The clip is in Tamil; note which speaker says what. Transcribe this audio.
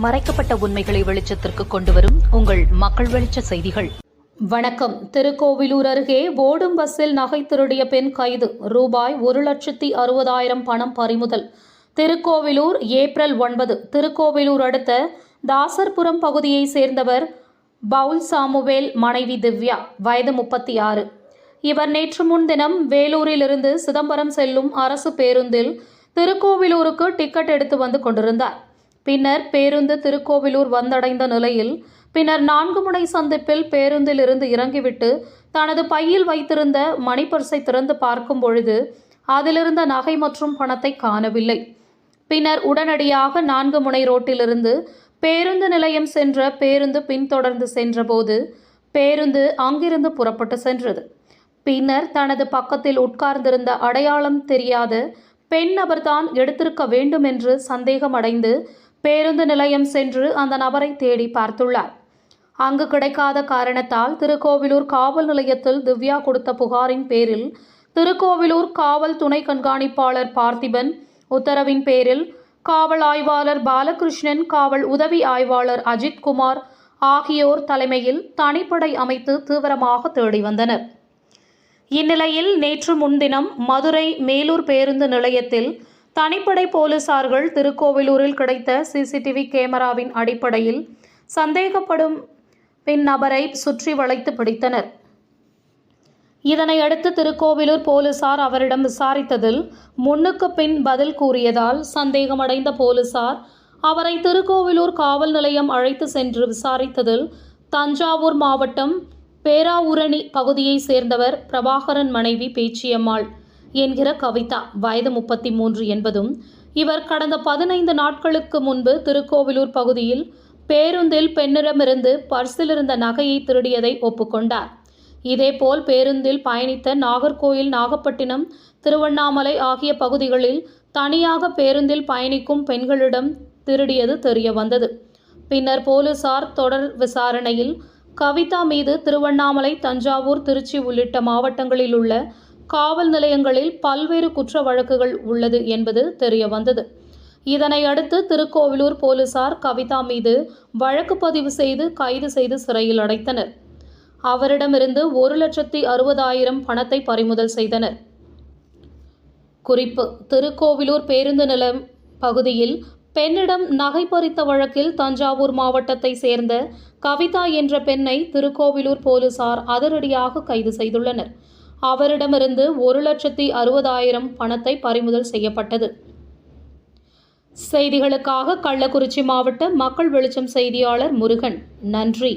Speaker 1: மறைக்கப்பட்ட உண்மைகளை வெளிச்சத்திற்கு கொண்டுவரும் உங்கள் மக்கள் வெளிச்ச செய்திகள்.
Speaker 2: வணக்கம். திருக்கோவிலூர் அருகே ஓடும் பஸ்ஸில் நகை திருடிய பெண் கைது. ரூபாய் 1,60,000 பணம் பறிமுதல். திருக்கோவிலூர் ஏப்ரல் 9. திருக்கோவிலூர் அடுத்த தாசர்புரம் பகுதியை சேர்ந்தவர் பவுல் சாமுவேல், மனைவி திவ்யா, வயது 36. இவர் நேற்று முன்தினம் வேலூரிலிருந்து சிதம்பரம் செல்லும் அரசு பேருந்தில் திருக்கோவிலூருக்கு டிக்கெட் எடுத்து வந்து கொண்டிருந்தார். பின்னர் பேருந்து திருக்கோவிலூர் வந்தடைந்த நிலையில் பின்னர் 4 முனை சந்திப்பில் பேருந்தில் இருந்து இறங்கிவிட்டு தனது பையில் வைத்திருந்த மணிப்பர்ஸை திறந்து பார்க்கும் பொழுது அதிலிருந்த நகை மற்றும் பணத்தை காணவில்லை. பின்னர் உடனடியாக 4 முனை ரோட்டிலிருந்து பேருந்து நிலையம் சென்ற பேருந்து பின்தொடர்ந்து சென்றபோது பேருந்து அங்கிருந்து புறப்பட்டு சென்றது. பின்னர் தனது பக்கத்தில் உட்கார்ந்திருந்த அடையாளம் தெரியாத பெண் நபர்தான் எடுத்திருக்க வேண்டும் என்று சந்தேகம் அடைந்து பேருந்து நிலையம் சென்று அந்த நபரை தேடி பார்த்துள்ளார். அங்கு கிடைக்காத காரணத்தால் திருக்கோவிலூர் காவல் நிலையத்தில் திவ்யா கொடுத்த புகாரின் பேரில் திருக்கோவிலூர் காவல் துணை கண்காணிப்பாளர் பார்த்திபன் உத்தரவின் பேரில் காவல் ஆய்வாளர் பாலகிருஷ்ணன், காவல் உதவி ஆய்வாளர் அஜித்குமார் ஆகியோர் தலைமையில் தனிப்படை அமைத்து தீவிரமாக தேடி வந்தனர். இந்நிலையில் நேற்று முன்தினம் மதுரை மேலூர் பேருந்து நிலையத்தில் தனிப்படை போலீசார்கள் திருக்கோவிலூரில் கிடைத்த சிசிடிவி கேமராவின் அடிப்படையில் சந்தேகப்படும் பெண் நபரை சுற்றி வளைத்து பிடித்தனர். இதனையடுத்து திருக்கோவிலூர் போலீசார் அவரிடம் விசாரித்ததில் முன்னுக்கு பின் பதில் கூறியதால் சந்தேகமடைந்த போலீசார் அவரை திருக்கோவிலூர் காவல் நிலையம் அழைத்து சென்று விசாரித்ததில் தஞ்சாவூர் மாவட்டம் பேராவூரணி பகுதியை சேர்ந்தவர் பிரபாகரன் மனைவி பேச்சியம்மாள் என்கிற கவிதா, வயது 33 என்பதும் இவர் கடந்த 15 நாட்களுக்கு முன்பு திருக்கோவிலூர் பகுதியில் பேருந்தில் பெண்ணிடமிருந்து பர்சில் இருந்த நகையை திருடியதை ஒப்புக்கொண்டார். இதேபோல் பேருந்தில் பயணித்த நாகர்கோயில், நாகப்பட்டினம், திருவண்ணாமலை ஆகிய பகுதிகளில் தனியாக பேருந்தில் பயணிக்கும் பெண்களிடம் திருடியது தெரிய வந்தது. பின்னர் போலீசார் தொடர் விசாரணையில் கவிதா மீது திருவண்ணாமலை, தஞ்சாவூர், திருச்சி உள்ளிட்ட மாவட்டங்களில் உள்ள காவல் நிலையங்களில் பல்வேறு குற்ற வழக்குகள் உள்ளது என்பது தெரிய வந்தது. இதனை அடுத்து திருக்கோவிலூர் போலீசார் கவிதா மீது வழக்கு பதிவு செய்து கைது செய்து சிறையில் அடைத்தனர். அவரிடமிருந்து 1,60,000 பணத்தை பறிமுதல் செய்தனர். குறிப்பு: திருக்கோவிலூர் பேருந்து நிலையம் பகுதியில் பெண்ணிடம் நகை பறித்த வழக்கில் தஞ்சாவூர் மாவட்டத்தை சேர்ந்த கவிதா என்ற பெண்ணை திருக்கோவிலூர் போலீசார் அதிரடியாக கைது செய்துள்ளனர். அவரிடமிருந்து 1,60,000 பணத்தை பறிமுதல் செய்யப்பட்டது. செய்திகளுக்காக கள்ளக்குறிச்சி மாவட்ட மக்கள் வெளிச்சம் செய்தியாளர் முருகன். நன்றி.